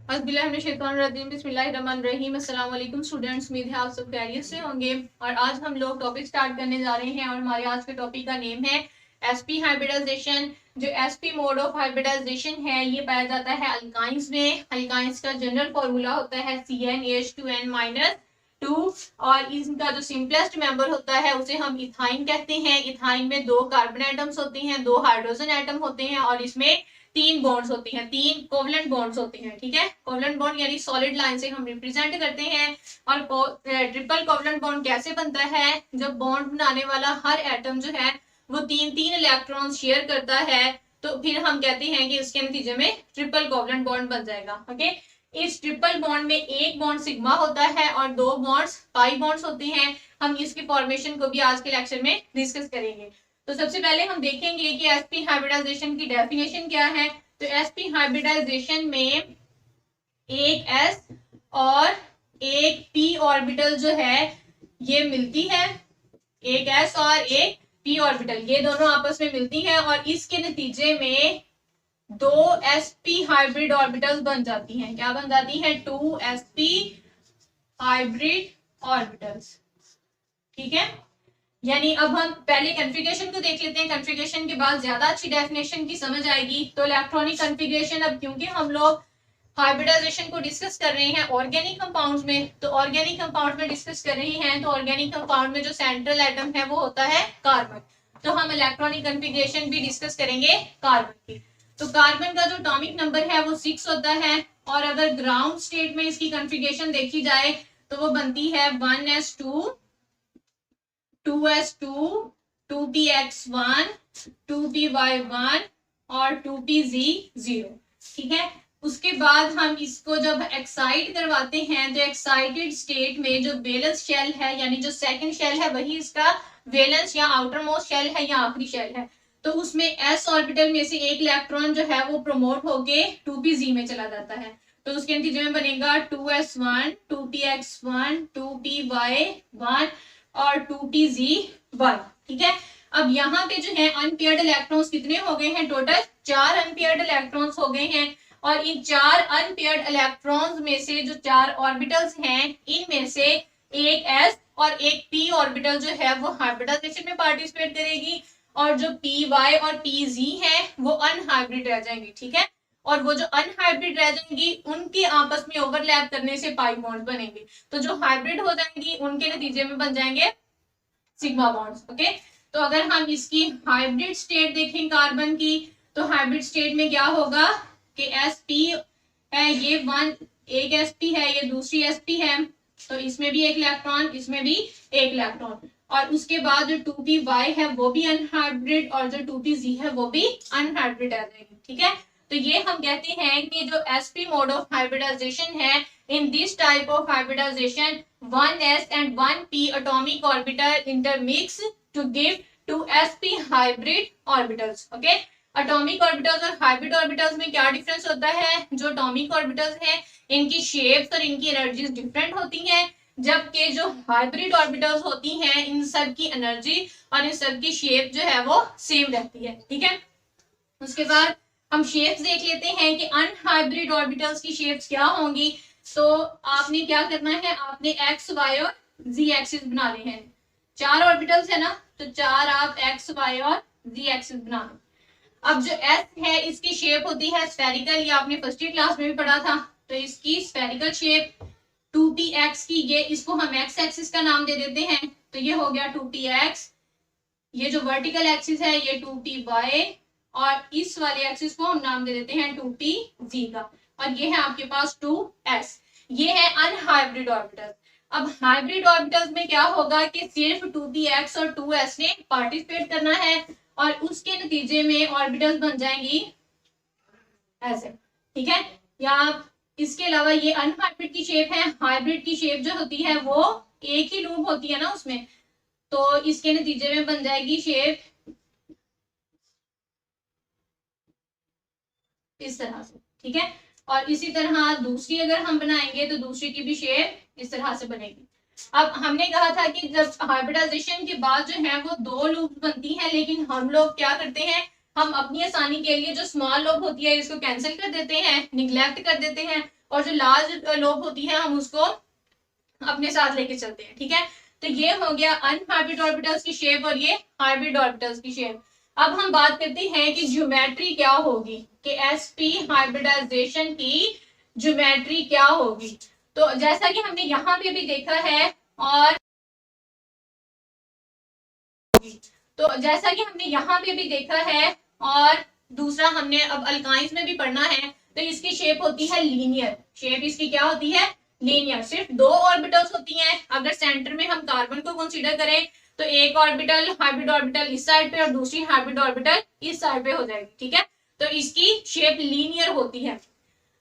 बिस्मिल्लाहिर्रहमानिर्रहीम। अस्सलाम वालेकुम स्टूडेंट्स, उम्मीद है आप सब खैरियत से होंगे। और आज हम लोग टॉपिक स्टार्ट करने जा रहे हैं और हमारे आज के टॉपिक का नेम है एसपी हाइब्रिडाइजेशन। जो एसपी मोड ऑफ हाइब्रिडाइजेशन है ये पाया जाता है अल्काइंस में। अल्काइंस का जनरल फॉर्मूला होता है CnH2n-2 और इनका जो सिंपलेस्ट मेंबर होता है उसे हम इथाइन कहते हैं। इथाइन में 2 कार्बन एटम्स होते हैं, 2 हाइड्रोजन एटम होते हैं और इसमें 3 बॉन्ड्स होती हैं, 3 कोवलेंट बॉन्ड्स होते हैं। ठीक है, कोवलेंट बॉन्ड यानी सॉलिड लाइन से हम रिप्रेजेंट करते हैं। और ट्रिपल कोवलेंट बॉन्ड कैसे बनता है? जब बॉन्ड बनाने वाला हर एटम जो है वो 3-3 इलेक्ट्रॉन शेयर करता है तो फिर हम कहते हैं कि उसके नतीजे में ट्रिपल कोवलेंट बॉन्ड बन जाएगा। ओके, इस ट्रिपल बॉन्ड में एक बॉन्ड सिग्मा होता है और 2 बॉन्ड्स पाई बॉन्ड्स होते हैं। हम इसकी फॉर्मेशन को भी आज के लेक्चर में डिस्कस करेंगे। तो सबसे पहले हम देखेंगे कि एसपी हाइब्रिडाइजेशन की डेफिनेशन क्या है। तो एसपी हाइब्रिडाइजेशन में एक एस और एक पी ऑर्बिटल जो है ये मिलती है, एक एस और एक पी ऑर्बिटल ये दोनों आपस में मिलती है और इसके नतीजे में 2 sp हाइब्रिड ऑर्बिटल्स बन जाती हैं। क्या बन जाती हैं? 2 sp हाइब्रिड ऑर्बिटल्स। ठीक है, यानी अब हम पहले कॉन्फ़िगरेशन को देख लेते हैं। कॉन्फ़िगरेशन के बाद ज्यादा अच्छी डेफिनेशन की समझ आएगी। तो इलेक्ट्रॉनिक कॉन्फ़िगरेशन, अब क्योंकि हम लोग हाइब्रिडाइजेशन को डिस्कस कर रहे हैं ऑर्गेनिक कंपाउंड्स में, तो ऑर्गेनिक कंपाउंड में डिस्कस कर रहे हैं तो ऑर्गेनिक कंपाउंड में जो सेंट्रल एटम है वो होता है कार्बन। तो हम इलेक्ट्रॉनिक कॉन्फ़िगरेशन भी डिस्कस करेंगे कार्बन की। तो कार्बन का जो एटॉमिक नंबर है वो 6 होता है और अगर ग्राउंड स्टेट में इसकी कॉन्फ़िगरेशन देखी जाए तो वो बनती है 1s2 2s2 2px1 2py1 और 2pz0। ठीक है, उसके बाद हम इसको जब एक्साइट करवाते हैं तो एक्साइटेड स्टेट में जो वैलेंस शेल है यानी जो सेकंड शेल है वही इसका वैलेंस या आउटर मोस्ट शेल है या आखिरी शेल है। तो उसमें s ऑर्बिटल में से एक इलेक्ट्रॉन जो है वो प्रमोट होके 2pz में चला जाता है। तो उसके नतीजे में बनेगा 2s1 2px1 2py1 और 2pz1। ठीक है, अब यहाँ पे जो है अनपेयर्ड इलेक्ट्रॉन्स कितने हो गए हैं? टोटल 4 अनपेयर्ड इलेक्ट्रॉन्स हो गए हैं और इन 4 अनपेयर्ड इलेक्ट्रॉन्स में से जो 4 ऑर्बिटल्स हैं इनमें से एक s और एक p ऑर्बिटल जो है वो हाइब्रिडाइजेशन में पार्टिसिपेट करेगी और जो py और pz है वो अनहाइब्रिड रह जाएंगी। ठीक है, और वो जो अनहाइब्रिड रह जाएंगी उनके आपस में ओवरलैप करने से पाई बॉन्ड बनेंगे। तो जो हाइब्रिड हो जाएंगी उनके नतीजे में बन जाएंगे सिग्मा बॉन्ड्स। ओके, तो अगर हम इसकी हाइब्रिड स्टेट देखें कार्बन की तो हाइब्रिड स्टेट में क्या होगा कि sp है ये एक sp है, ये दूसरी sp है, तो इसमें भी एक इलेक्ट्रॉन, इसमें भी एक इलेक्ट्रॉन और उसके बाद जो 2py है वो भी अनहाइब्रिड और जो 2pz है वो भी अनहाइब्रिड आ जाएगी। ठीक है, तो ये हम कहते हैं कि जो sp मोड ऑफ हाइब्रिडाइजेशन है, in this type of hybridization 1s and 1p atomic orbital intermix to give 2 sp hybrid orbitals. Okay, atomic orbitals और हाइब्रिड ऑर्बिटल्स में क्या डिफरेंस होता है? जो एटॉमिक ऑर्बिटल्स हैं इनकी शेप्स और इनकी एनर्जीज डिफरेंट होती हैं, जबकि जो हाइब्रिड ऑर्बिटल्स होती हैं इन सब की एनर्जी और इन सब की शेप जो है वो सेम रहती है। ठीक है, उसके बाद हम शेप्स देख लेते हैं कि अनहाइब्रिड ऑर्बिटल्स की शेप्स क्या होंगी। तो आपने क्या करना है, आपने एक्स वाई और जी एक्सिस बनाने हैं। 4 ऑर्बिटल्स है ना, तो 4 आप एक्स वाई और जी एक्सिस बना लो। अब जो एस है इसकी शेप होती है स्फेरिकल, ये आपने फर्स्ट ईयर क्लास में भी पढ़ा था। तो इसकी स्फेरिकल शेप 2px की, ये इसको हम एक्स एक्सिस का नाम दे देते हैं, तो ये हो गया 2px। ये जो वर्टिकल एक्सिस है ये 2py और इस वाले एक्सिस को हम नाम दे देते हैं 2pz का और ये है आपके पास 2s। ये है अनहाइब्रिड ऑर्बिटल। अब हाइब्रिड ऑर्बिटल्स में क्या होगा कि सिर्फ 2px और 2s ने पार्टिसिपेट करना है और उसके नतीजे में ऑर्बिटल्स बन जाएंगी ऐसे। ठीक है, या इसके अलावा ये अनहाइब्रिड की शेप है, हाइब्रिड की शेप जो होती है वो एक ही लूप होती है ना उसमें, तो इसके नतीजे में बन जाएगी शेप इस तरह से। ठीक है, और इसी तरह दूसरी अगर हम बनाएंगे तो दूसरी की भी शेप इस तरह से बनेगी। अब हमने कहा था कि जब हाइब्रिडाइजेशन के बाद जो है वो 2 लूप बनती हैं, लेकिन हम लोग क्या करते हैं, हम अपनी आसानी के लिए जो स्मॉल लूप होती है इसको कैंसिल कर देते हैं, निग्लेक्ट कर देते हैं और जो लार्ज लोब होती है हम उसको अपने साथ लेके चलते हैं, ठीक है। तो ये हो गया अनहाइब्रिड ऑर्बिटल्स की शेप और ये हाइब्रिड ऑर्बिटल्स की शेप। अब हम बात करते हैं कि ज्योमेट्री क्या होगी, कि sp हाइब्रिडाइजेशन की ज्योमेट्री क्या होगी। तो जैसा कि हमने यहाँ पे भी देखा है और दूसरा हमने अब अल्काइंस में भी पढ़ना है, तो इसकी शेप होती है लीनियर। शेप इसकी क्या होती है, लीनियर। सिर्फ दो ऑर्बिटल्स होती हैं। अगर सेंटर में हम कार्बन को कंसीडर करें तो एक ऑर्बिटल हाइब्रिड ऑर्बिटल इस साइड पे और दूसरी हाइब्रिड ऑर्बिटल इस साइड पे हो जाएगी, ठीक है। तो इसकी शेप लीनियर होती है।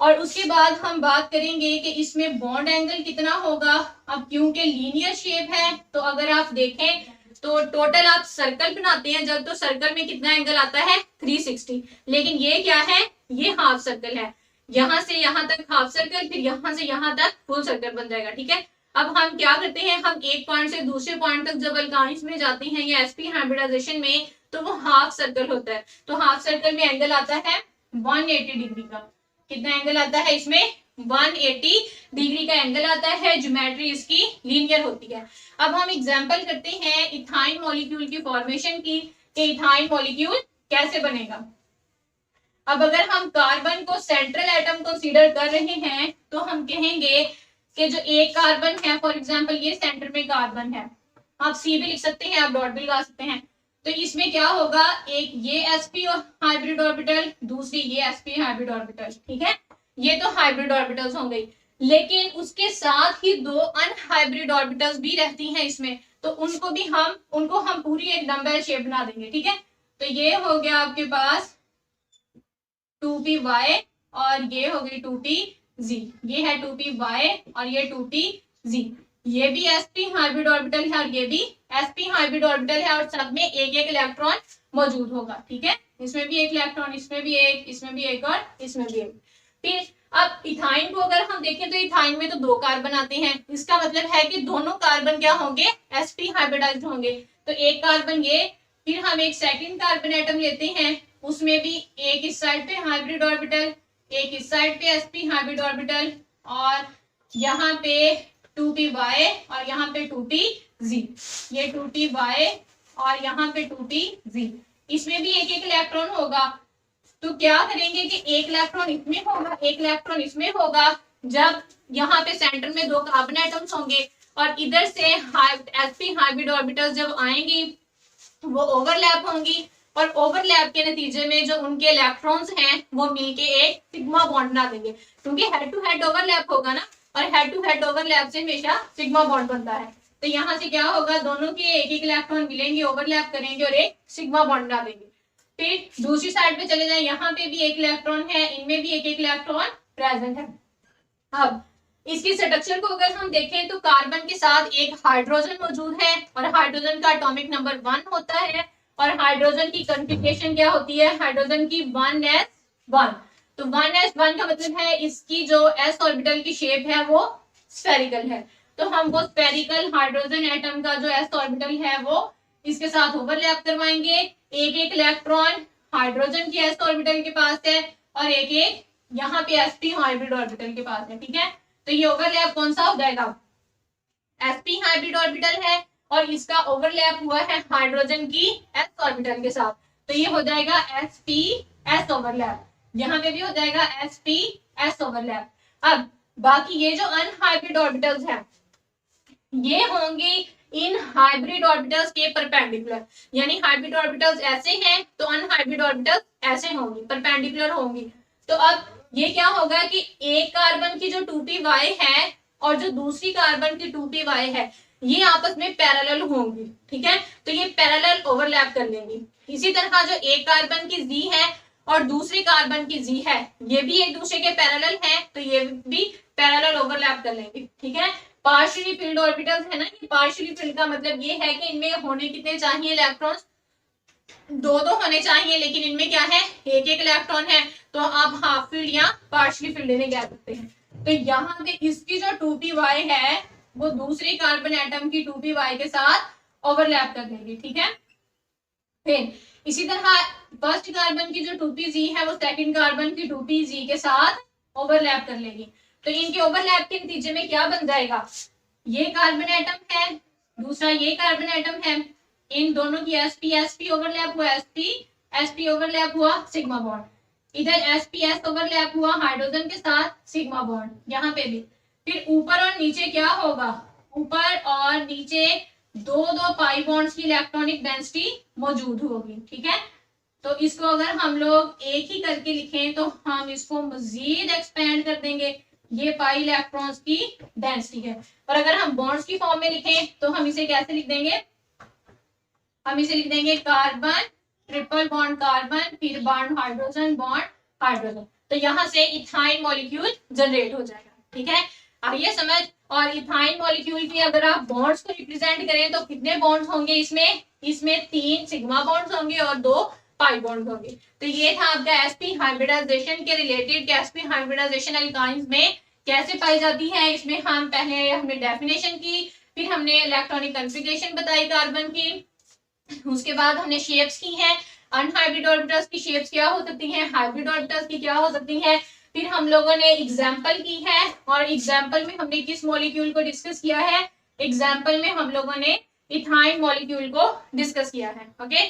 और उसके बाद हम बात करेंगे कि इसमें बॉन्ड एंगल कितना होगा। अब क्योंकि लीनियर शेप है तो अगर आप देखें तो टोटल आप सर्कल बनाते हैं जब, तो सर्कल में कितना एंगल आता है 360। लेकिन ये क्या है, ये हाफ सर्कल है। यहां से यहां तक हाफ सर्कल, फिर यहां से यहां तक फुल सर्कल बन जाएगा, ठीक है। अब हम क्या करते हैं, हम एक पॉइंट से दूसरे पॉइंट तक जब अल्काइंस में जाते हैं या sp हाइब्रिडाइजेशन में, तो वो हाफ सर्कल होता है। तो हाफ सर्कल में एंगल आता है 180 डिग्री का। कितना एंगल आता है इसमें, 180 डिग्री का एंगल आता है। ज्योमेट्री इसकी लीनियर होती है। अब हम एग्जांपल करते हैं इथाइन मॉलिक्यूल की फॉर्मेशन की, कि इथाइन मॉलिक्यूल कैसे बनेगा। अब अगर हम कार्बन को सेंट्रल एटम कंसीडर कर रहे हैं तो हम कहेंगे कि जो एक कार्बन है, फॉर एग्जांपल ये सेंटर में कार्बन है, आप सी भी लिख सकते हैं, आप डॉट भी लगा सकते हैं। तो इसमें क्या होगा, एक ये sp और हाइब्रिड ऑर्बिटल, दूसरी ये sp हाइब्रिड ऑर्बिटल, ठीक है। ये तो हाइब्रिड ऑर्बिटल्स हो गई, लेकिन उसके साथ ही दो अनहाइब्रिड ऑर्बिटल्स भी रहती हैं इसमें, तो उनको हम पूरी एक डम्बेल शेप बना देंगे, ठीक है। तो ये हो गया आपके पास 2py और ये हो गई 2pz। ये है 2py और ये 2pz। ये भी sp हाइब्रिड ऑर्बिटल है और ये भी sp हाइब्रिड ऑर्बिटल है और सब में एक एक इलेक्ट्रॉन मौजूद होगा, ठीक है। इसमें भी एक इलेक्ट्रॉन, इसमें भी एक, इसमें भी एक और इसमें भी एक। फिर अब इथाइन को अगर हम देखें तो इथाइन में तो दो कार्बन आते हैं। इसका मतलब है कि दोनों कार्बन क्या होंगे, sp हाइब्रिडाइज्ड होंगे। तो एक कार्बन ये, फिर हम एक सेकंड कार्बन एटम लेते हैं, उसमें भी एक इस साइड पे हाइब्रिड ऑर्बिटल, एक इस साइड पे sp हाइब्रिड ऑर्बिटल, और यहाँ पे 2py और यहाँ पे 2pz। ये 2py और यहाँ पे 2pz। इसमें भी एक एक इलेक्ट्रॉन होगा। तो क्या करेंगे कि एक इलेक्ट्रॉन इसमें होगा, एक इलेक्ट्रॉन इसमें होगा। जब यहाँ पे सेंटर में दो कार्बन एटम्स होंगे और इधर से sp हाइब्रिड ऑर्बिटल्स जब आएंगी वो ओवरलैप होंगी, और ओवरलैप के नतीजे में जो उनके इलेक्ट्रॉन्स हैं वो मिलके एक सिग्मा बॉन्ड बना देंगे, क्योंकि हेड टू हेड ओवरलैप होगा ना, और हेड टू हेड ओवरलैप से हमेशा सिग्मा बॉन्ड बनता है। तो यहाँ से क्या होगा, दोनों के एक एक इलेक्ट्रॉन मिलेंगे, ओवरलैप करेंगे और एक सिग्मा बॉन्ड बना देंगे। फिर दूसरी साइड पे चले जाए, यहाँ पे भी एक इलेक्ट्रॉन है, इनमें भी एक एक इलेक्ट्रॉन प्रेजेंट है। अब इसकी स्ट्रक्चर को अगर हम देखें तो कार्बन के साथ एक हाइड्रोजन मौजूद है और हाइड्रोजन का एटॉमिक नंबर 1 होता है, और हाइड्रोजन की कॉन्फ़िगरेशन क्या होती है, हाइड्रोजन की 1s1। तो 1s1 का मतलब है इसकी जो s ऑर्बिटल की शेप है वो स्फेरिकल है। तो हम वो स्फेरिकल हाइड्रोजन एटम का जो s ऑर्बिटल है वो इसके साथ ओवरलैप करवाएंगे। एक एक इलेक्ट्रॉन हाइड्रोजन की s ऑर्बिटल के पास है और एक एक यहाँ पे sp हाइब्रिड ऑर्बिटल के पास है, ठीक है। तो ये ओवरलैप कौन सा हो जाएगा, sp हाइब्रिड ऑर्बिटल है और इसका ओवरलैप हुआ है हाइड्रोजन की s ऑर्बिटल के साथ, तो ये हो जाएगा sp s ओवरलैप। यहाँ पे भी हो जाएगा sp s ओवरलैप। अब बाकी ये जो अनहाइब्रिड ऑर्बिटल्स हैं ये होंगी इन हाइब्रिड ऑर्बिटल्स के परपेंडिकुलर, यानी हाइब्रिड ऑर्बिटल्स ऐसे हैं तो अनहाइब्रिड ऑर्बिटल्स ऐसे होंगी, परपेंडिकुलर होंगी। तो अब ये क्या होगा कि एक कार्बन की जो 2py है और जो दूसरी कार्बन की 2py है ये आपस में पैरेलल होंगी, ठीक है। तो ये पैरेलल ओवरलैप कर लेंगी। इसी तरह जो एक कार्बन की Z है और दूसरी कार्बन की Z है ये भी एक दूसरे के पैरेलल है, तो ये भी पैरेलल ओवरलैप कर लेंगे, ठीक है। पार्शियली फिल्ड ऑर्बिटल्स है ना, ये पार्शियली फिल्ड का मतलब ये है कि इनमें होने कितने चाहिए इलेक्ट्रॉन्स, दो होने चाहिए, लेकिन इनमें क्या है एक एक इलेक्ट्रॉन है, तो आप हाफ फील्ड या पार्शियली फील्ड नहीं कह सकते हैं। तो यहाँ पे इसकी जो 2py है वो दूसरी कार्बन एटम की 2py के साथ ओवरलैप कर देंगे, ठीक है। फिर इसी तरह फर्स्ट कार्बन की जो 2pz है वो सेकंड कार्बन की 2pz के साथ ओवरलैप कर लेगी। तो इनके ओवरलैप के नतीजे में क्या बन जाएगा, ये कार्बन एटम है, दूसरा ये कार्बन एटम है, इन दोनों की sp ओवरलैप हुआ, sp ओवरलैप हुआ सिग्मा बॉन्ड, इधर sps ओवरलैप हुआ हाइड्रोजन के साथ सिग्मा बॉन्ड यहाँ पे भी। फिर ऊपर और नीचे क्या होगा, ऊपर और नीचे दो दो पाई बॉन्ड्स की इलेक्ट्रॉनिक डेंसिटी मौजूद होगी, ठीक है। तो इसको अगर हम लोग एक ही करके लिखें तो हम इसको मजीद एक्सपेंड कर देंगे, ये पाई इलेक्ट्रॉन्स की डेंसिटी है। और अगर हम बॉन्ड्स की फॉर्म में लिखें तो हम इसे कैसे लिख देंगे, हम इसे लिख देंगे कार्बन ट्रिपल बॉन्ड कार्बन, फिर बॉन्ड हाइड्रोजन, बॉन्ड हाइड्रोजन। तो यहाँ से इथाइन मॉलिक्यूल जनरेट हो जाएगा, ठीक है। आइए समझ। और इथाइन मॉलिक्यूल की अगर आप बॉन्ड्स को रिप्रेजेंट करें तो कितने बॉन्ड्स होंगे इसमें, इसमें 3 सिग्मा बॉन्ड्स होंगे और 2 पाई बॉन्ड होंगे। तो ये था आपका sp हाइब्रिडाइजेशन के रिलेटेड कि sp हाइब्रिडाइजेशन एल्काइंस में कैसे पाई जाती है। इसमें हम पहले हमने डेफिनेशन की, फिर हमने इलेक्ट्रॉनिक कॉन्फ़िगरेशन बताई कार्बन की, उसके बाद हमने शेप्स की हैं, अनहाइब्रिड ऑर्बिटल्स की शेप्स क्या हो सकती हैं, हाइब्रिड ऑर्बिटल्स की क्या हो सकती हैं। फिर हम लोगों ने एग्जाम्पल की है, और एग्जाम्पल में हमने किस मॉलिक्यूल को डिस्कस किया है, एग्जाम्पल में हम लोगों ने इथाइन मॉलिक्यूल को डिस्कस किया है। ओके।